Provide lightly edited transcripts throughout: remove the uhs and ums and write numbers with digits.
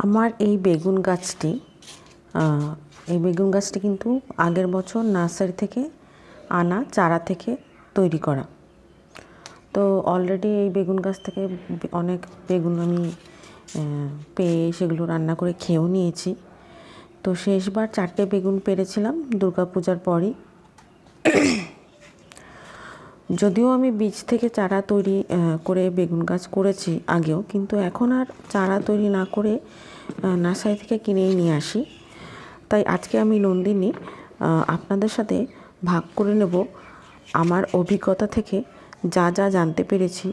আমার এই বেগুন গাছটি কিন্তু আগের বছর নার্সারি থেকে আনা চারা থেকে তৈরি করা। তো অলরেডি এই বেগুন গাছ থেকে অনেক বেগুন আমি পেয়ে সেগুলো রান্না করে খেয়েও নিয়েছি। তো শেষবার 4টে বেগুন পেরেছিলাম দুর্গাপূজার পরই। যদিও আমি বীজ থেকে চারা তৈরি করে বেগুন গাছ করেছি আগেও, কিন্তু এখন আর চারা তৈরি না করে নার্সারি থেকে কিনেই নিয়ে আসি। তাই আজকে আমি নন্দিনী আপনাদের সাথে ভাগ করে নেব আমার অভিজ্ঞতা থেকে যা যা জানতে পেরেছি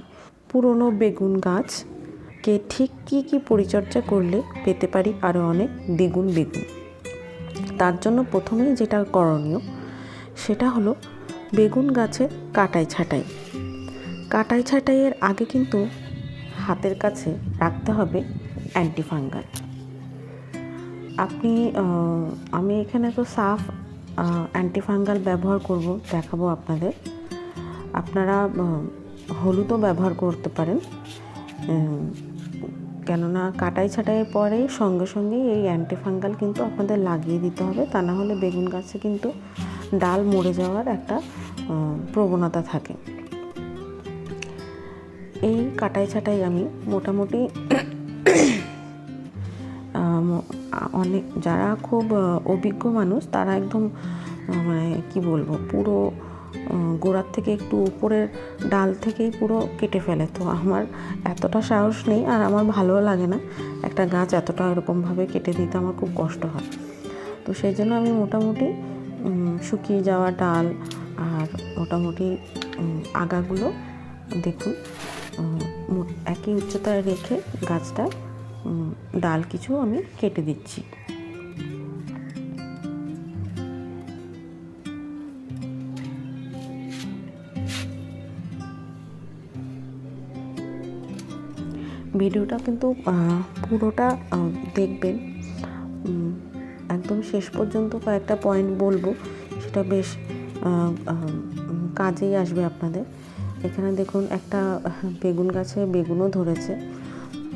পুরনো বেগুন গাছকে ঠিক কী পরিচর্যা করলে পেতে পারি আরও অনেক দ্বিগুণ বেগুন। তার জন্য প্রথমেই যেটা করণীয় সেটা হলো বেগুন গাছের কাটাই ছাঁটাইয়ের আগে কিন্তু হাতের কাছে রাখতে হবে অ্যান্টিফাঙ্গাল। আমি এখানে তো সাফ অ্যান্টিফাঙ্গাল ব্যবহার করব, দেখাবো আপনাদের। আপনারা হলুদও ব্যবহার করতে পারেন, কেননা কাটাই ছাঁটাইয়ের পরেই সঙ্গে সঙ্গেই এই অ্যান্টিফাঙ্গাল কিন্তু আপনাদের লাগিয়ে দিতে হবে, তা না হলে বেগুন গাছে কিন্তু ডাল মরে যাওয়ার একটা প্রবণতা থাকে। এই কাটাই ছাঁটাই আমি মোটামুটি অনেক যারা খুব অভিজ্ঞ মানুষ তারা একদম পুরো গোড়ার থেকে একটু উপরের ডাল থেকেই পুরো কেটে ফেলে। তো আমার এতটা সাহস নেই, আর আমার ভালোও লাগে না একটা গাছ এতটা এরকমভাবে কেটে দিতে, আমার খুব কষ্ট হয়। তো সেই জন্য আমি মোটামুটি শুকিয়ে যাওয়া ডাল আর মোটামুটি আগাগুলো দেখুন একই উচ্চতায় রেখে গাছটা ডাল কিছু আমি কেটে দিচ্ছি। ভিডিওটা কিন্তু পুরোটা দেখবেন, একদম শেষ পর্যন্ত কয়েকটা পয়েন্ট বলবো, সেটা বেশ কাজেই আসবে আপনাদের। এখানে দেখুন একটা বেগুন গাছে বেগুনও ধরেছে।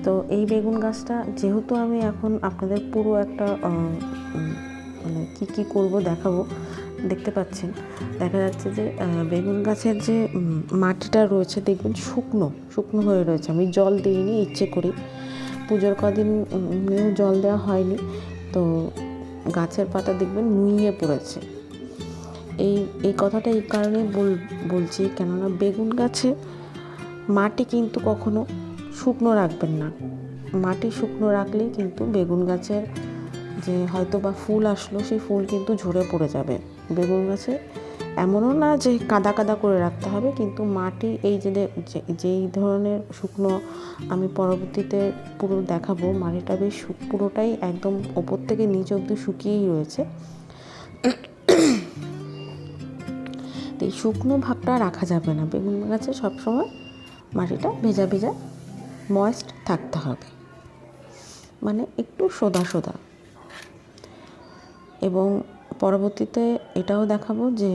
তো এই বেগুন গাছটা যেহেতু আমি এখন আপনাদের পুরো একটা কি করব দেখাবো, দেখতে পাচ্ছেন দেখা যাচ্ছে যে বেগুন গাছের যে মাটিটা রয়েছে দেখবেন শুকনো হয়ে রয়েছে। আমি জল দিইনি ইচ্ছে করি, পুজোর কদিন জল দেওয়া হয়নি, তো গাছের পাতা দেখবেন নুইয়ে পড়েছে। এই কথাটা এই কারণে বলছি, কেননা বেগুন গাছে মাটি কিন্তু কখনো শুকনো রাখবেন না। মাটি শুকনো রাখলেই কিন্তু বেগুন গাছের যে হয়তো বা ফুল আসলো সেই ফুল কিন্তু ঝরে পড়ে যাবে। বেগুন গাছে এমনও না যে কাদা করে রাখতে হবে, কিন্তু মাটি এই যেই ধরনের শুকনো আমি পরবর্তীতে পুরো দেখাবো, মাটিটা বেশ পুরোটাই একদম ওপর থেকে নিচ অবধি শুকিয়েই রয়েছে। এই শুকনো ভাবটা রাখা যাবে না, বেগুন গাছে সবসময় মাটিটা ভেজা ময়েস্ট থাকতে হবে, মানে একটু সোদা। এবং পরবর্তীতে এটাও দেখাবো যে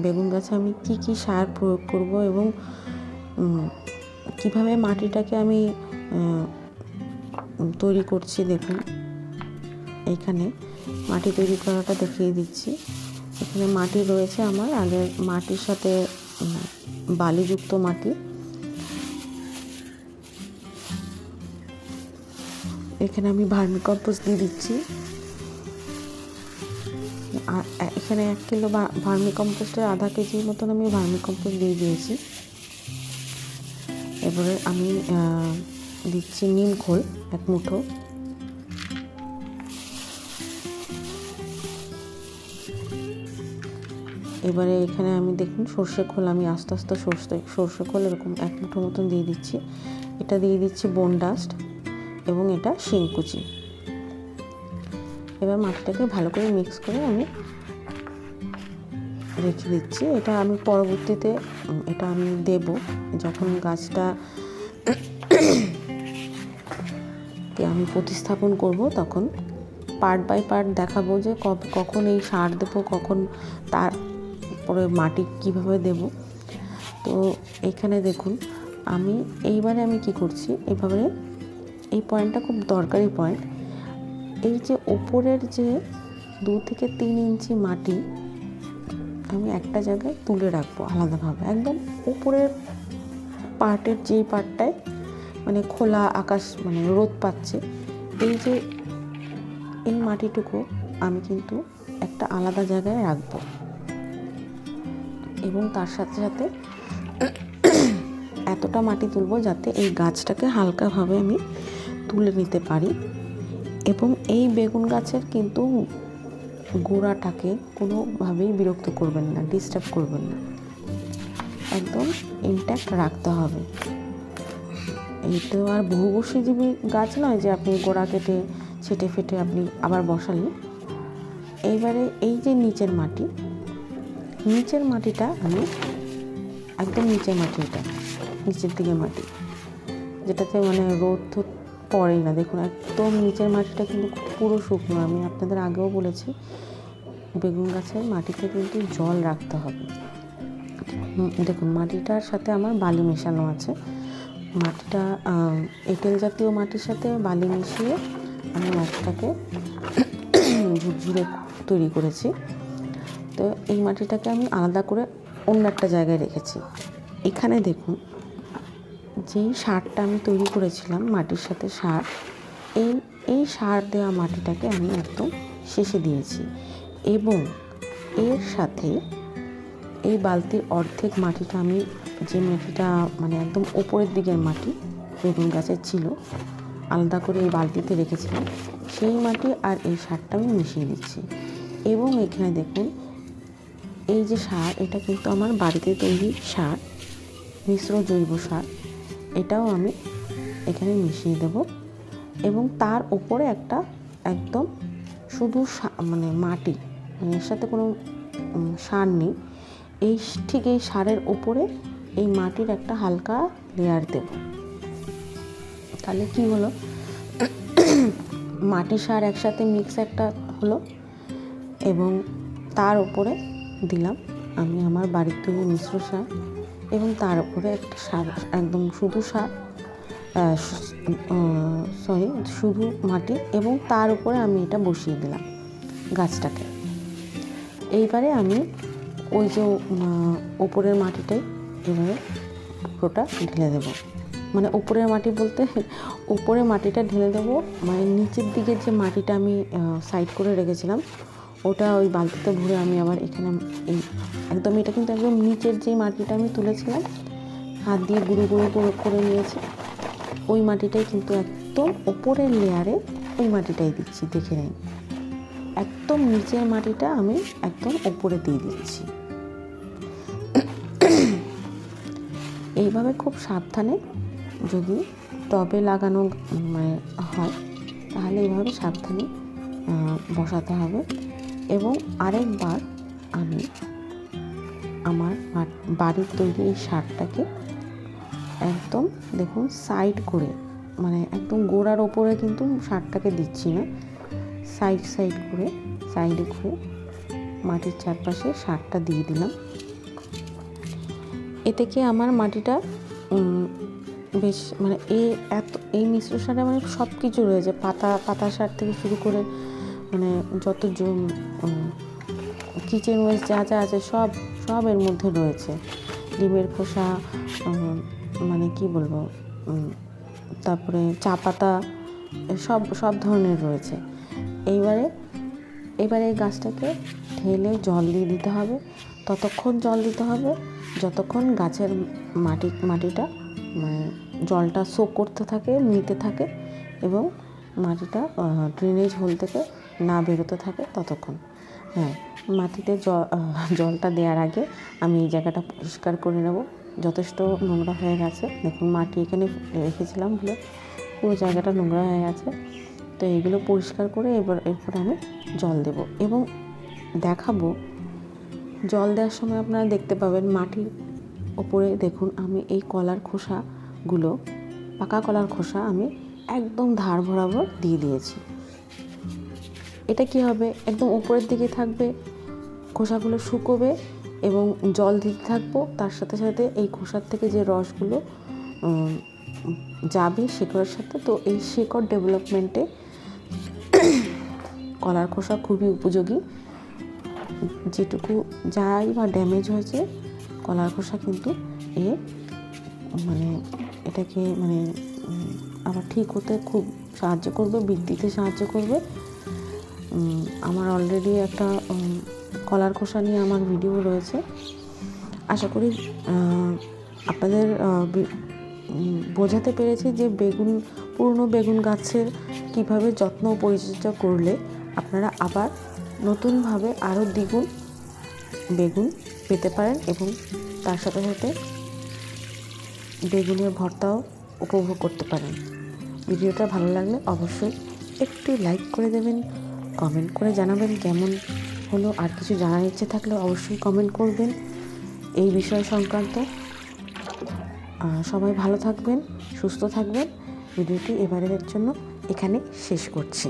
বেগুন গাছে আমি কি সার প্রয়োগ করব এবং কিভাবে মাটিটাকে আমি তৈরি করছি। দেখুন এইখানে মাটি তৈরি করাটা দেখিয়ে দিচ্ছি। এখানে মাটি রয়েছে আমার আগের মাটির সাথে বালিযুক্ত মাটি। এখানে আমি ভার্মিকম্পোস্ট দিয়ে দিচ্ছি, আর এখানে 1 কিলো ভার্মিকম্পোস্টের আধা কেজির মতন আমি ভার্মিকম্পোস্ট দিয়ে দিয়েছি। এবারে আমি দিচ্ছি নিম খোল 1 মুঠো। এবারে এখানে আমি দেখুন সর্ষে খোল, আমি আস্তে সর্ষে খোল এরকম 1 মুঠো মতন দিয়ে দিচ্ছি। এটা দিয়ে দিচ্ছি বোন ডাস্ট এবং এটা শিংকুচি। এবার মাটিটাকে ভালো করে মিক্স করে আমি রেখে দিচ্ছি। এটা আমি পরবর্তীতে এটা আমি দেব যখন গাছটা কে আমি প্রতিস্থাপন করব, তখন পার্ট বাই পার্ট দেখাবো যে কখন এই সার দেবো, কখন তারপরে মাটি কিভাবে দেব। তো এখানে দেখুন এইবারে আমি কি করছি, এইভাবে এই পয়েন্টটা খুব দরকারি পয়েন্ট। এই যে ওপরের যে 2 থেকে 3 ইঞ্চি মাটি আমি একটা জায়গায় তুলে রাখবো আলাদাভাবে, একদম উপরের পার্টের যেই পার্টটায় মানে খোলা আকাশ মানে রোদ পাচ্ছে, এই যে এই মাটিটুকু আমি কিন্তু একটা আলাদা জায়গায় রাখবো। এবং তার সাথে সাথে এতটা মাটি তুলবো যাতে এই গাছটাকে হালকাভাবে আমি তুলে নিতে পারি। এবং এই বেগুন গাছের কিন্তু গোড়াটাকে কোনোভাবেই বিরক্ত করবেন না, ডিস্টার্ব করবেন না, একদম ইনট্যাক্ট রাখতে হবে। এই তো আর বহুবর্ষজীবী গাছ নয় যে আপনি গোড়া কেটে ছেটে ফেটে আপনি আবার বসালেন। এইবারে এই যে নিচের মাটিটা আমি একদম নিচের মাটি, এটা নিচের দিকে মাটি যেটাতে মানে রোদ তো পড়েই না, দেখুন একদম নিচের মাটিটা কিন্তু পুরো শুকনো। আমি আপনাদের আগেও বলেছি বেগুন গাছের মাটিতে কিন্তু জল রাখতে হবে। দেখুন মাটিটার সাথে আমার বালি মেশানো আছে, মাটিটা এঁটেল জাতীয় মাটির সাথে বালি মিশিয়ে আমি মাটিটাকে ঝুরঝুরে তৈরি করেছি। তো এই মাটিটাকে আমি আলাদা করে অন্য একটা জায়গায় রেখেছি। এখানে দেখুন যেই সারটা আমি তৈরি করেছিলাম মাটির সাথে সার, এই সার দেওয়া মাটিটাকে আমি একদম শেষে দিয়েছি। এবং এর সাথে এই বালতির অর্ধেক মাটিটা আমি যে মাটিটা মানে একদম ওপরের দিকের মাটি বেগুন গাছের ছিল, আলাদা করে এই বালতিতে রেখেছিলাম, সেই মাটি আর এই সারটা আমি মিশিয়ে দিচ্ছি। এবং এখানে দেখুন এই যে সার, এটা কিন্তু আমার বাড়িতে তৈরি সার, মিশ্র জৈব সার, এটাও আমি এখানে মিশিয়ে দেব। এবং তার উপরে একটা একদম শুধু মানে মাটি, মানে এর সাথে কোনো সার নেই, ঠিক এই সারের উপরে এই মাটির একটা হালকা লেয়ার দেব। তাহলে কি হলো, মাটি সার একসাথে মিক্স একটা হলো। এবং তার উপরে দিলাম আমি আমার বাড়ির তৈরি মিশ্র সার, এবং তার উপরে একটা সার একদম শুধু শুধু মাটি, এবং তার উপরে আমি এটা বসিয়ে দিলাম গাছটাকে। এইবারে আমি ওই যে ওপরের মাটিটাই এবারে পুরোটা ঢেলে দেবো, মানে উপরের মাটি বলতে উপরে মাটিটা ঢেলে দেবো, মানে নিচের দিকে যে মাটিটা আমি সাইড করে রেখেছিলাম ওটা ওই বালতিতে ভরে আমি আবার এখানে এই একদম, এটা কিন্তু একদম নিচের যে মাটিটা আমি তুলেছিলাম হাত দিয়ে গুঁড়ো গুঁড়ো করে নিয়েছি, ওই মাটিটাই কিন্তু একদম ওপরের লেয়ারে ওই মাটিটাই দিচ্ছি, দেখে নিন একদম নিচের মাটিটা আমি একদম ওপরে দিয়ে দিচ্ছি। এইভাবে খুব সাবধানে যদি টবে লাগানো মানে হয় তাহলে এইভাবে সাবধানে বসাতে হবে। এবং আরেকবার আমি আমার বাড়ির তৈরি এই সারটাকে একদম দেখুন সাইড করে, মানে একদম গোড়ার ওপরে কিন্তু সারটাকে দিচ্ছি না, সাইডে করে মাটির চারপাশে সারটা দিয়ে দিলাম। এতে কি আমার মাটিটা বেশ মানে এই মিশ্র সারে মানে সব কিছু রয়েছে, পাতা সার থেকে শুরু করে মানে যত কিচেন ওয়েস্ট যা যা আছে সব এর মধ্যে রয়েছে, ডিমের খোসা, মানে কি বলবো, তারপরে চা পাতা, সব ধরনের রয়েছে। এইবারে এই গাছটাকে ঢেলে জল দিয়ে দিতে হবে, ততক্ষণ জল দিতে হবে যতক্ষণ গাছের মাটিটা মানে জলটা সোক করতে থাকে, নিতে থাকে, এবং মাটিটা ড্রেনেজ হোল থেকে না বেরোতে থাকে ততক্ষণ। হ্যাঁ, মাটিতে জলটা দেওয়ার আগে আমি এই জায়গাটা পরিষ্কার করে নেব, যথেষ্ট নোংরা হয়ে গেছে। দেখুন মাটি এখানে রেখেছিলাম বলে পুরো জায়গাটা নোংরা হয়ে গেছে। তো এইগুলো পরিষ্কার করে এরপর আমি জল দেব এবং দেখাবো। জল দেওয়ার সময় আপনারা দেখতে পাবেন মাটির ওপরে দেখুন আমি এই কলার খোসাগুলো, পাকা কলার খোসা আমি একদম ধার বরাবর দিয়ে দিয়েছি। এটা কি হবে, একদম উপরের দিকে থাকবে, খোসাগুলো শুকোবে এবং জল দিতে থাকবো, তার সাথে সাথে এই খোসার থেকে যে রসগুলো যাবে শেকড়ের সাথে, তো এই শেকড় ডেভেলপমেন্টে কলার খোসা খুবই উপযোগী। যেটুকু যাই বা ড্যামেজ হয়েছে কলার খোসা কিন্তু এটাকে আবার ঠিক হতে খুব সাহায্য করবে, বৃদ্ধিতে সাহায্য করবে। আমার অলরেডি একটা কলার খোসা নিয়ে আমার ভিডিও রয়েছে। আশা করি আপনাদের বোঝাতে পেরেছি যে পুরনো বেগুন গাছের কিভাবে যত্ন ও পরিচর্যা করলে আপনারা আবার নতুনভাবে আরও দ্বিগুণ বেগুন পেতে পারেন এবং তার সাথে সাথে বেগুনের ভর্তাও উপভোগ করতে পারেন। ভিডিওটা ভালো লাগলে অবশ্যই একটু লাইক করে দেবেন, কমেন্ট করে জানাবেন কেমন হলো। আর কিছু জানার ইচ্ছে থাকলে অবশ্যই কমেন্ট করবেন এই বিষয় সংক্রান্ত। সবাই ভালো থাকবেন, সুস্থ থাকবেন। ভিডিওটি এবারের জন্য এখানে শেষ করছি।